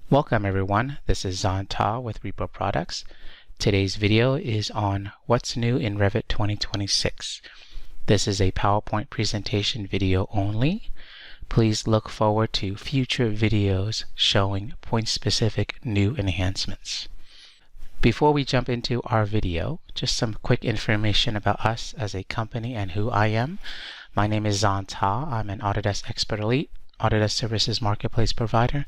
Welcome everyone, this is Zan Ta with Repo Products. Today's video is on what's new in Revit 2026. This is a PowerPoint presentation video only. Please look forward to future videos showing point-specific new enhancements. Before we jump into our video, just some quick information about us as a company and who I am. My name is Zan Ta. I'm an Autodesk Expert Elite, Autodesk Services Marketplace Provider,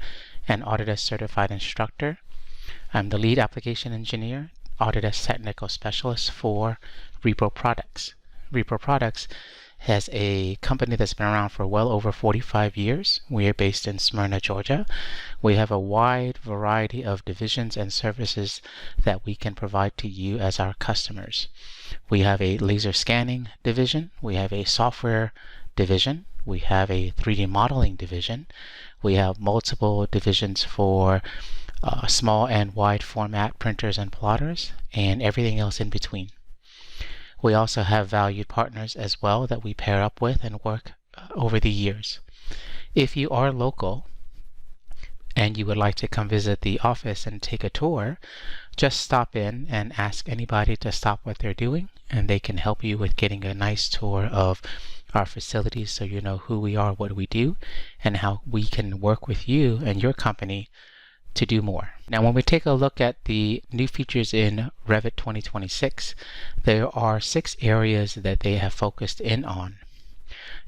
and Autodesk Certified Instructor. I'm the Lead Application Engineer, Autodesk Technical Specialist for Repo Products. Repo Products has a company that's been around for well over 45 years. We are based in Smyrna, Georgia. We have a wide variety of divisions and services that we can provide to you as our customers. We have a laser scanning division. We have a software division. We have a 3D modeling division. We have multiple divisions for small and wide format printers and plotters and everything else in between. We also have valued partners as well that we pair up with and work over the years. If you are local and you would like to come visit the office and take a tour, just stop in and ask anybody to stop what they're doing, and they can help you with getting a nice tour of our facilities so you know who we are, what we do, and how we can work with you and your company to do more. Now, when we take a look at the new features in Revit 2026, there are 6 areas that they have focused in on.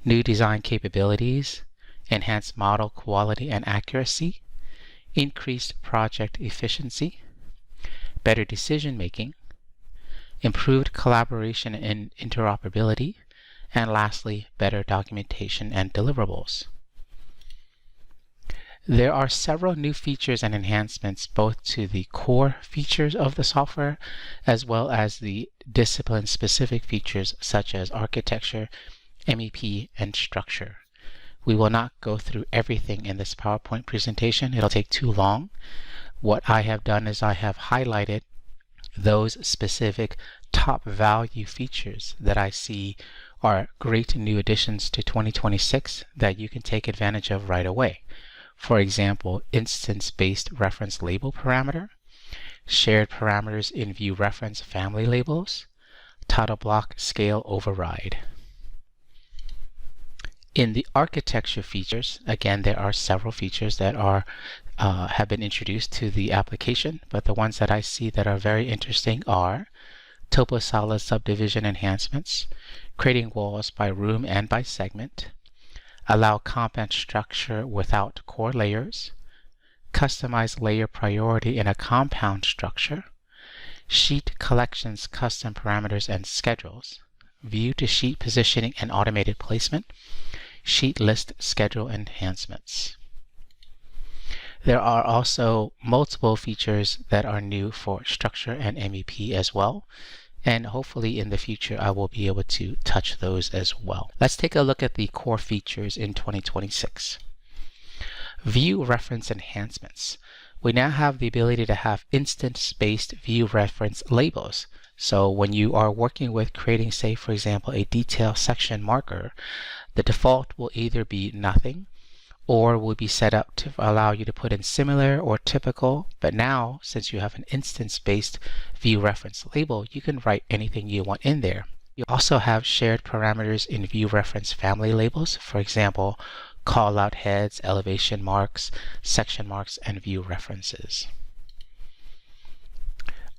New design capabilities, enhanced model quality and accuracy, increased project efficiency, better decision making, improved collaboration and interoperability, and lastly, better documentation and deliverables. There are several new features and enhancements both to the core features of the software as well as the discipline-specific features such as architecture, MEP, and structure. We will not go through everything in this PowerPoint presentation. It'll take too long. What I have done is I have highlighted those specific top value features that I see are great new additions to 2026 that you can take advantage of right away. For example, instance-based reference label parameter, shared parameters in view reference family labels, title block scale override. In the architecture features, again, there are several features that are have been introduced to the application, but the ones that I see that are very interesting are topo solid subdivision enhancements, creating walls by room and by segment, allow compound structure without core layers, customize layer priority in a compound structure, sheet collections custom parameters and schedules, view to sheet positioning and automated placement, sheet list schedule enhancements. There are also multiple features that are new for structure and MEP as well, and hopefully in the future I will be able to touch those as well. Let's take a look at the core features in 2026. View reference enhancements. We now have the ability to have instance-based view reference labels. So when you are working with creating, say for example, a detail section marker, the default will either be nothing or will be set up to allow you to put in similar or typical, but now since you have an instance-based view reference label, you can write anything you want in there. You also have shared parameters in view reference family labels, for example, call-out heads, elevation marks, section marks, and view references.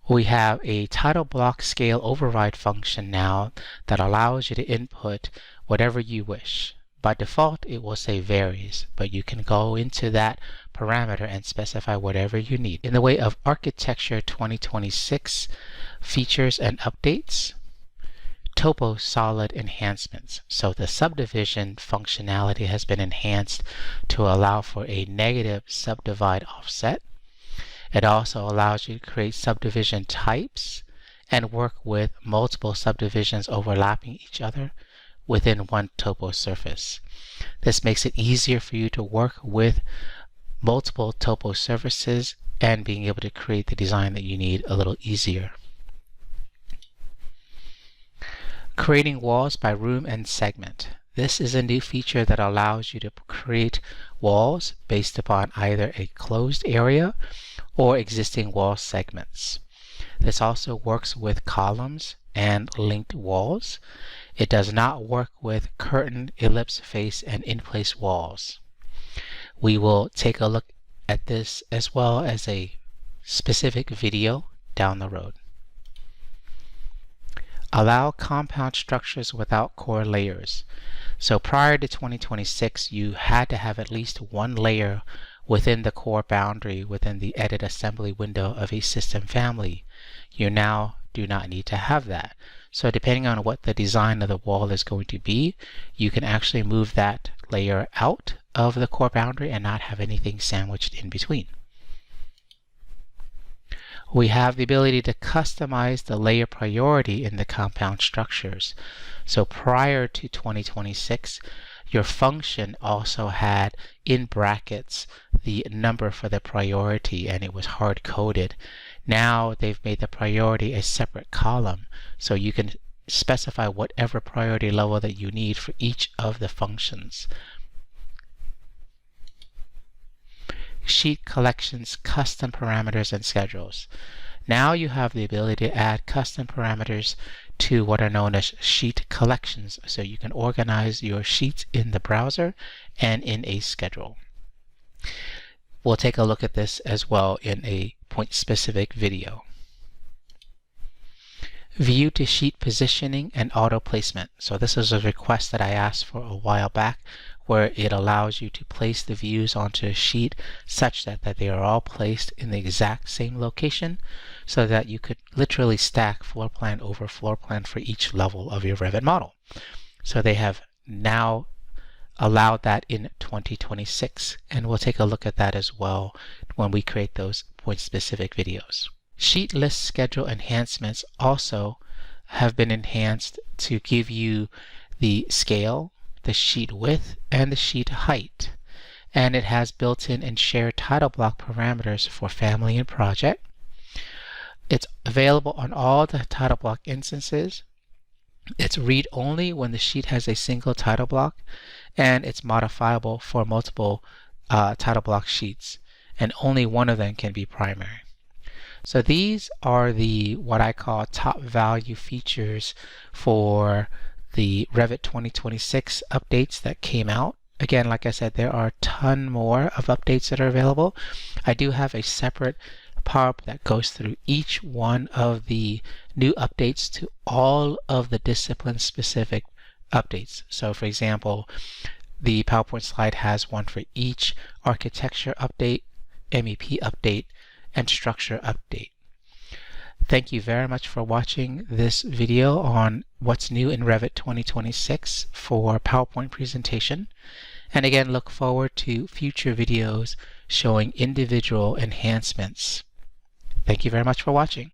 We have a title block scale override function now that allows you to input whatever you wish. By default, it will say varies, but you can go into that parameter and specify whatever you need. In the way of Architecture 2026 features and updates, topo solid enhancements. So the subdivision functionality has been enhanced to allow for a negative subdivide offset. It also allows you to create subdivision types and work with multiple subdivisions overlapping each other within one topo surface. This makes it easier for you to work with multiple topo surfaces and being able to create the design that you need a little easier. Creating walls by room and segment. This is a new feature that allows you to create walls based upon either a closed area or existing wall segments. This also works with columns and linked walls. It does not work with curtain, ellipse face, and in-place walls. We will take a look at this as well as a specific video down the road. Allow compound structures without core layers. So prior to 2026, you had to have at least one layer within the core boundary within the edit assembly window of a system family. You now do not need to have that. So depending on what the design of the wall is going to be, you can actually move that layer out of the core boundary and not have anything sandwiched in between. We have the ability to customize the layer priority in the compound structures. So prior to 2026, your function also had in brackets the number for the priority, and it was hard coded. Now they've made the priority a separate column, so you can specify whatever priority level that you need for each of the functions. Sheet collections, custom parameters, and schedules. Now you have the ability to add custom parameters to what are known as sheet collections, so you can organize your sheets in the browser and in a schedule. We'll take a look at this as well in a point-specific video. View to sheet positioning and auto placement. So this is a request that I asked for a while back, where it allows you to place the views onto a sheet such that they are all placed in the exact same location, so that you could literally stack floor plan over floor plan for each level of your Revit model. So they have now allowed that in 2026, and we'll take a look at that as well when we create those point-specific videos. Sheet list schedule enhancements also have been enhanced to give you the scale, the sheet width, and the sheet height. And it has built-in and shared title block parameters for family and project. It's available on all the title block instances. It's read-only when the sheet has a single title block, and it's modifiable for multiple title block sheets, and only one of them can be primary. So these are the what I call top value features for the Revit 2026 updates that came out. Again, like I said, there are a ton more of updates that are available. I do have a separate PowerPoint that goes through each one of the new updates to all of the discipline-specific updates. So for example, the PowerPoint slide has one for each architecture update, MEP update, and structure update. Thank you very much for watching this video on what's new in Revit 2026 for PowerPoint presentation. And again, look forward to future videos showing individual enhancements. Thank you very much for watching.